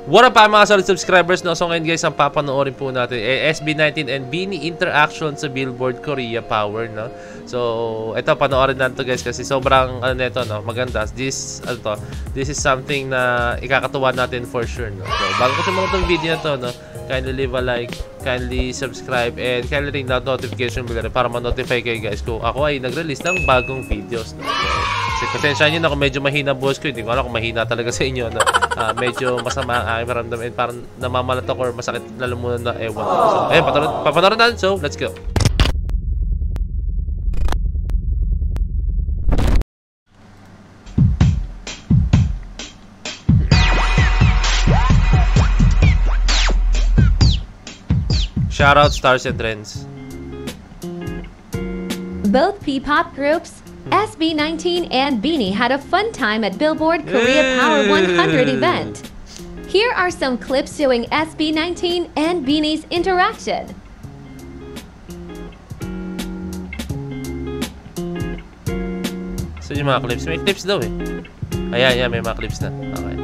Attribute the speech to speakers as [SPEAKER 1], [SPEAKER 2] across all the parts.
[SPEAKER 1] What up mga solid subscribers, no? So ngayon guys, ang papanoorin po natin SB19 and BINI interaction sa Billboard Korea Power, no? So ito, panoorin natin to guys kasi sobrang neto, no? Maganda. This is something na ikakatuwa natin for sure, no? So bago ko simulan tong video na to, no? Kindly leave a like, kindly subscribe, and kindly ring that notification bell para ma-notify kayo guys kung ako ay nag-release ng bagong videos, no? So, kasi pasensya nyo na kung medyo mahina boss ko, hindi ko alam kung mahina talaga sa inyo, no? Medyo masama ang aking maramdaman and parang namamalat ako or masakit lalo muna na ewan ko. So, ayun, papanorin natin. So, let's go. Shoutout Stars and Trends.
[SPEAKER 2] Both P-pop groups, SB19 and BINI, had a fun time at Billboard Korea Power 100 event. Here are some clips showing SB19 and BINI's interaction.
[SPEAKER 1] So yung mga clips, may clips daw eh. Ayan, may mga clips na. Okay.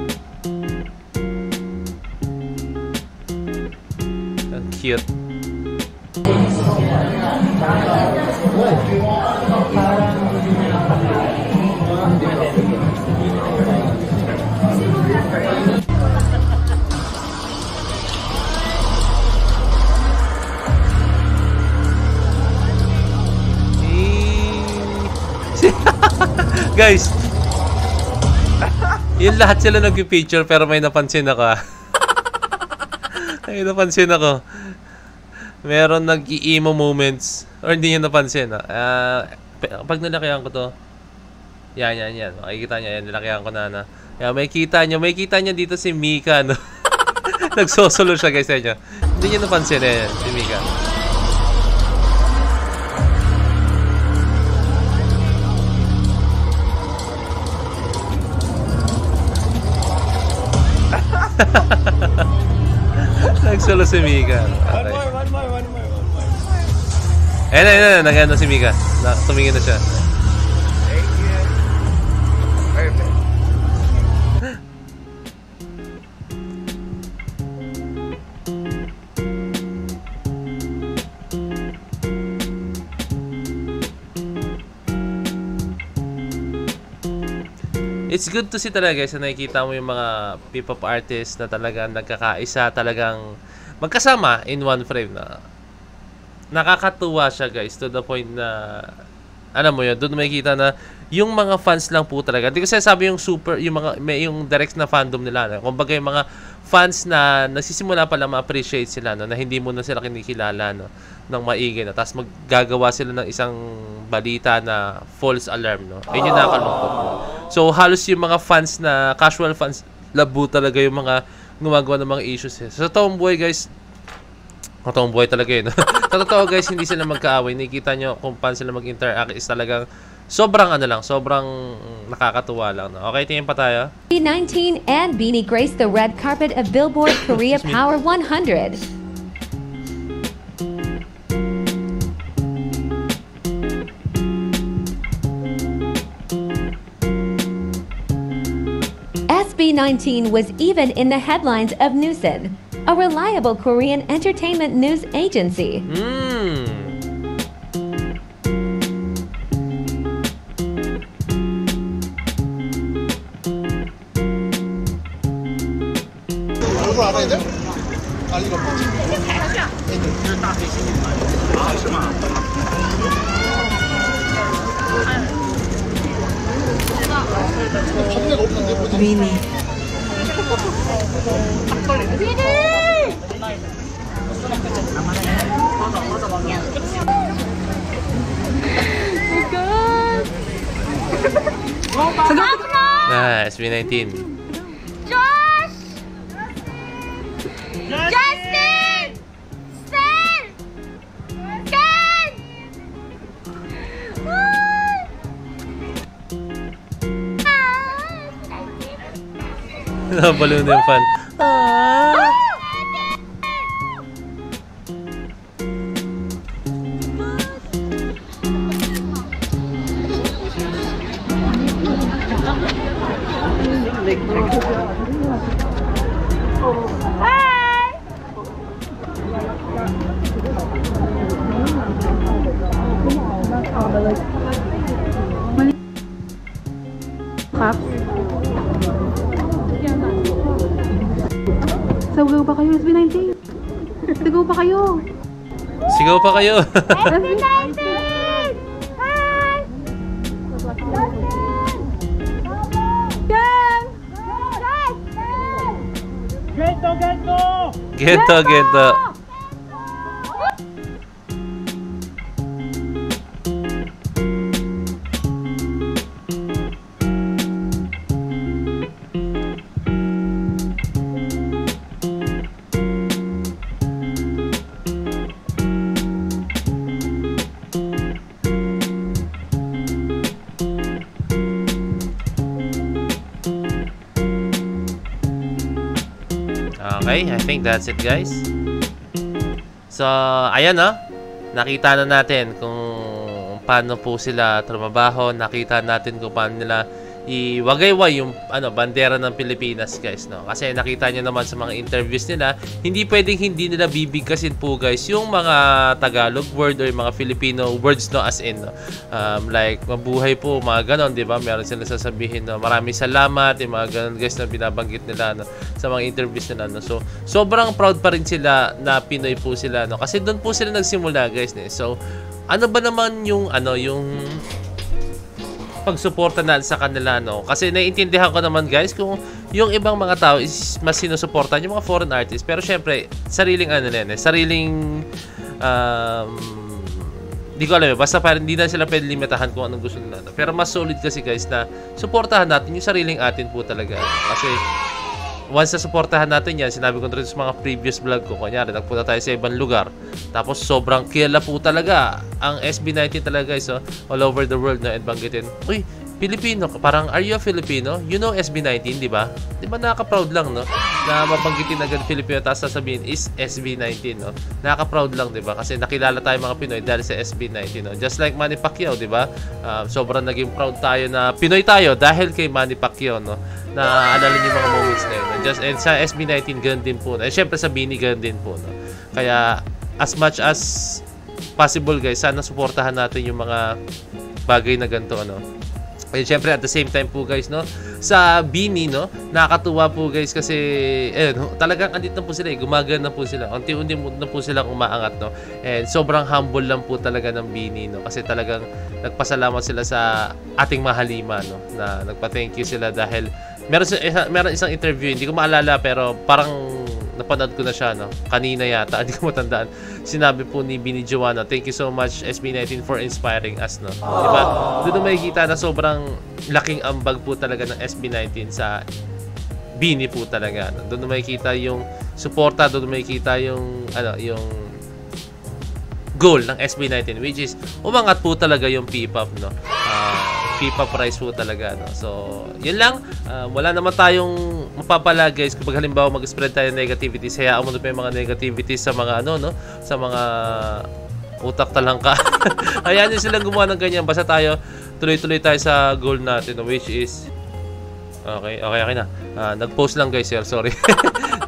[SPEAKER 1] Ang cute. Guys, yung lahat sila nag-picture pero may napansin ako. May napansin ako. Meron nag-i-emo moments or hindi nyo napansin. Pag nalakihan ko to, yan. Makikita nyo, yan, nalakihan ko na. Yan, may kita nyo dito si Mika, no? Nagsosolo siya guys sa inyo. Hindi nyo napansin, si Mika. Nagsolo si Mika. Okay. One more. Ayun, nag-ano si Mika. Tumingin na siya.
[SPEAKER 3] Thank you. Perfect.
[SPEAKER 1] It's good to see talaga guys na nakikita mo yung mga P-pop artists na talagang nagkakaisa, talagang magkasama in one frame na nakakatuwa siya guys to the point na alam mo yun, doon makikita na yung mga fans lang po talaga. Hindi ko sinasabi yung super, yung direct na fandom nila. No? Kumbaga yung mga fans na nagsisimula pa lang ma-appreciate sila, no? Na hindi mo na sila kinikilala, no? Ng maingay na. Tapos maggagawa sila ng isang balita na false alarm, no? Ayun yung nakakalungkot, no? So halos yung mga fans na casual fans, labo talaga yung mga gumagawa ng mga issues. So sa toong buhay guys, tomboy talaga yun. Sa totoo guys, hindi sila magkaaway. Nakikita nyo kung paano sila mag-interact is talagang sobrang sobrang nakakatuwa lang. No? Okay, tingin pa tayo.
[SPEAKER 2] SB19 and BINI graced the red carpet of Billboard Korea Power 100. SB19 was even in the headlines of Newson, a reliable Korean entertainment news agency.
[SPEAKER 4] BINI.
[SPEAKER 1] SB19.
[SPEAKER 5] Josh! Justin! Stan! Ken!
[SPEAKER 1] Nabalo na yung fan.
[SPEAKER 5] Hi!
[SPEAKER 6] Caps? Sagaw pa kayo, SB19? Sagaw pa kayo!
[SPEAKER 1] Sigaw pa kayo.
[SPEAKER 5] SB19! Hi!
[SPEAKER 6] Gang!
[SPEAKER 1] Gento, gento. Okay, I think that's it, guys. So, ayan nakita na natin kung paano po sila trumabaho, nakita natin kung paano nila iwagayway yung bandera ng Pilipinas, guys, no? Kasi nakita niyo naman sa mga interviews nila, hindi pwedeng hindi nila bibigkasin po, guys, yung mga Tagalog word or yung mga Filipino words, no, as in, no? Like mabuhay po, mga ganon, di ba? Meron sila sasabihin, no, maraming salamat, yung mga ganon, guys, na binabanggit nila, no, sa mga interviews nila, no? So sobrang proud pa rin sila na Pinoy po sila, no? Kasi doon po sila nagsimula, guys, no? So ano ba naman yung yung pagsuporta natin sa kanila, no? Kasi naiintindihan ko naman, guys, kung yung ibang mga tao is mas sinusuportahan yung mga foreign artists. Pero syempre, sariling sariling di ko alam, basta parang hindi na sila pwede limitahan kung anong gusto nila. Pero mas solid kasi, guys, na suportahan natin yung sariling atin po talaga. Kasi once na suportahan natin yan, sinabi ko rin sa mga previous vlog ko, kunyari, nagpunta tayo sa ibang lugar, tapos sobrang kilala po talaga ang SB19 talaga, guys, all over the world, na banggitin, uy, Filipino, parang, are you a Filipino? You know SB19, di ba? Di ba nakaka-proud lang, no? Na mabanggitin agad Filipino, tapos sasabihin is SB19, no? Nakaka-proud lang, di ba? Kasi nakilala tayo mga Pinoy dahil sa SB19, no? Just like Manny Pacquiao, di ba? Sobrang naging proud tayo na Pinoy tayo dahil kay Manny Pacquiao, no? Na alala niyo mga moments na yun, no? Just, and sa SB19, ganun din po, no? Eh, syempre sa Bini, ganun din po, no? Kaya, as much as possible, guys, sana suportahan natin yung mga bagay na ganito, no? And syempre at the same time po, guys, no, sa Bini, no, nakakatuwa po, guys, kasi talagang andito na po sila, gumagana na po sila, unti-unti na po silang umaangat, no, and sobrang humble lang po talaga ng Bini, no, kasi talagang nagpasalamat sila sa ating mahalima, no, na nagpa-thank you sila dahil meron isang interview, hindi ko maalala, pero parang napanood ko na siya, no, kanina yata, hindi ko matandaan. Sinabi po ni Bini Joanna, thank you so much SB19 for inspiring us, no. Diba? Doon makikita na sobrang laking ambag po talaga ng SB19 sa Bini po talaga, no? Doon makikita yung suporta, doon makikita yung yung goal ng SB19, which is umangat po talaga yung P-pop, no. P-pop price po talaga, no. So, yun lang. Wala naman tayong mapapala, guys, kapag halimbawa mag-spread tayo ng negativities, hayaan mo na pa yung mga negativities sa mga no, sa mga utak talangka. Hayaan nyo silang gumawa ng ganyan, basta tayo tuloy-tuloy tayo sa goal natin, no, which is okay na. Nag-post lang, guys, sir, sorry.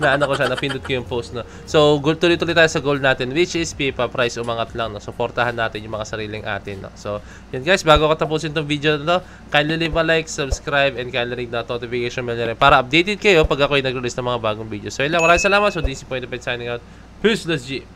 [SPEAKER 1] Ko siya, napindot ko yung post, no. So, tuloy-tuloy tayo sa goal natin, which is P-pop price umangat lang, no. Suportahan natin yung mga sariling atin, no. So, yun, guys, bago ko tapusin tong video na to, kindly leave a like, subscribe, and kindly ring the notification bell na rin para updated kayo pag ako'y nag-release ng mga bagong videos. So, yun lang, maraming salamat. So, this is Point of Signing out. Peace, let's G.